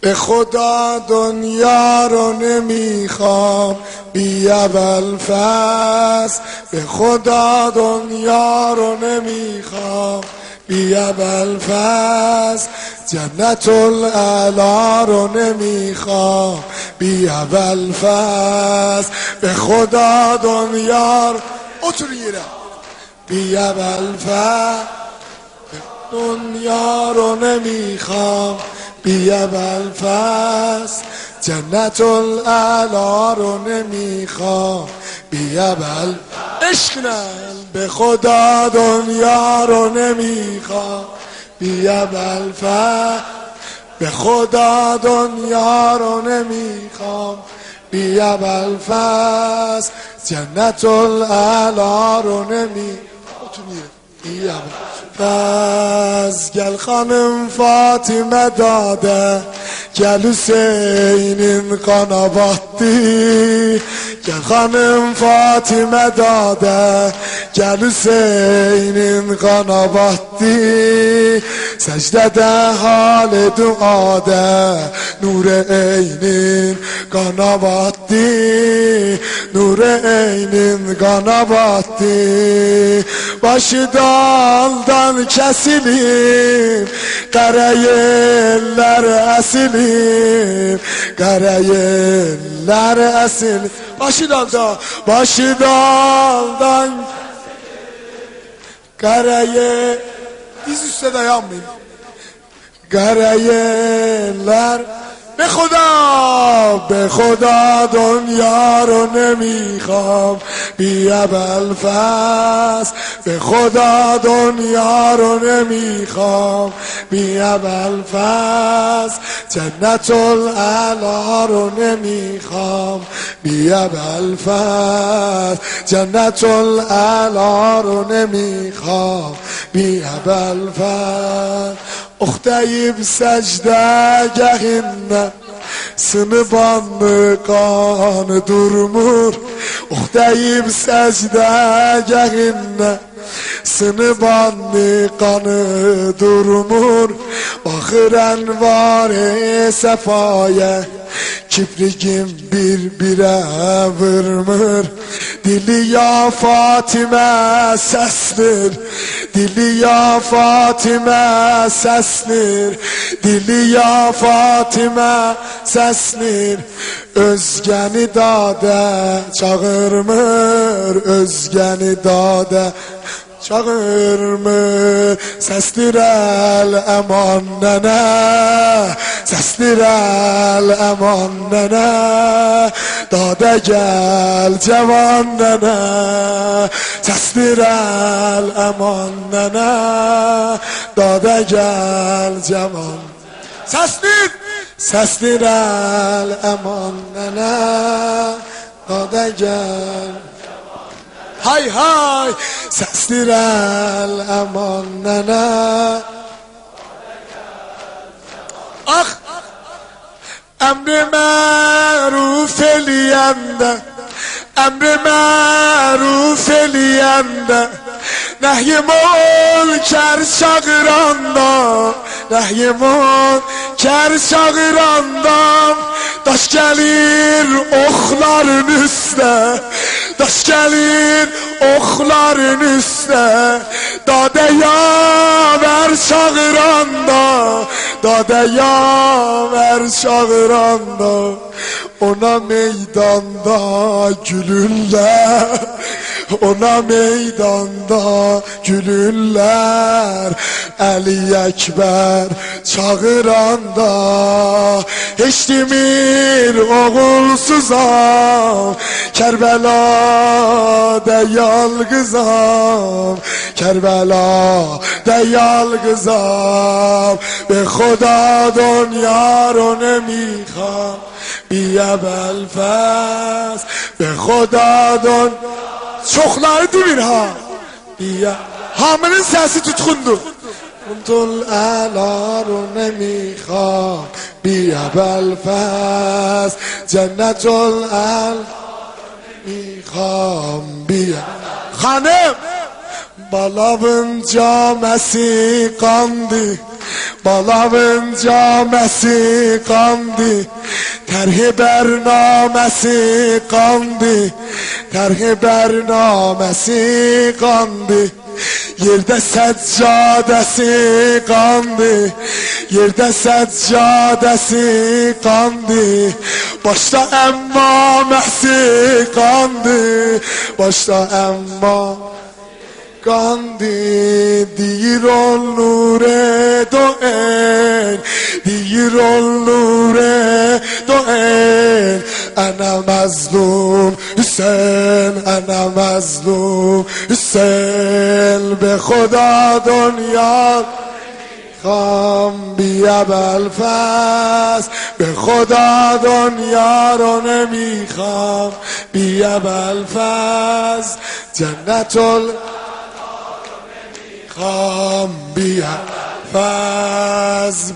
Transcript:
به خدا دنیا رو نمیخوام بی ابوالفضل، به خدا دنیا رو نمیخوام بی ابوالفضل، جنت الاعلی رو نمیخوام بی ابوالفضل، به خدا دنیا رو بی ابوالفضل، دنیا رو نمیخوام بی ابوالفضل، جنت الاعلی رو نمیخوام بی ابوالفضل. عشق به خدا دنیا رو نمیخوام بی ابوالفضل، به خدا دنیا رو نمیخوام بی ابوالفضل، جنت الاعلی رو نمیخوام بی ابوالفضل. گل خانم فاطمه داده گل حسینین قنواتی، گل خانم فاطمه داده گل حسینین قنواتی، سجده ده حال دعاده نور عینین قنواتی، نور عینین قنواتی. Başı daldan kesilir, kara yeller esilir, kara yeller esilir. Başı daldan kara yer, diz üstte dayanmayın. Kara yerler. به خدا دنیا رو نمیخوام بی ابوالفضل، به خدا دنیا رو نمیخوام بی ابوالفضل، جنت الاعلی رو نمیخوام بی ابوالفضل، جنت الاعلی رو نمیخوام بی ابوالفضل. اختayib secde gehinde sınıbanlı kanı durmur, Uhtayib secde gehinde sınıbanlı kanı durmur, bakıran var sefaya kiprikim bir-bire vurmur. Dili ya Fatime seslir, dili ya Fatime seslir, dili ya Fatime seslir. Özgəni dade çağırmır, özgəni dade çağırmır. Seslir el eman nene, seslir el eman nene, dade gel cevan nene, seslir el eman nene, dade gel cevan. Seslir, seslir el eman nene, dade gel. Hay hay, seslir el eman nene. Ah, emri maruf eleyende, emri maruf eleyende, nehyi münker çağıranda, nehyi münker çağıranda, daş gelir oxların üstə, daş gelir oxların üstə, dade yaver çağıranda, dade yaver çağıranda, ona meydanda gülürlər, ona meydanda gülürlər. Əli Əkbər çağıranda, heç demir oğulsuzam, Kərbəlada yalqızam, Kərbəlada yalqızam. به خدا دنیا رو نمیخوام بی ابوالفضل، به خدا دنیا. Çoxları demir ha. Hamının səsi tutqundur. Kuntul a'la رو نمیخوام بی ابوالفضل، cennetul al میخوام بی. Hanım, balavın caməsi qandı, Balavın camesi kandı, terhi bernamesi kandı, terhi bernamesi kandı. Yerde seccadesi kandı, yerde seccadesi kandı. Başta emmamesi kandı, başta kandı. Dir ol nure doğen, dir ol nure doğen. Ana mazlum Hüseyin, ana mazlum Hüseyin. Be Khuda dünya خام بیا بلفس به خدا دنیا رو نمیخوام بیا بلفس جنت خام بیا فز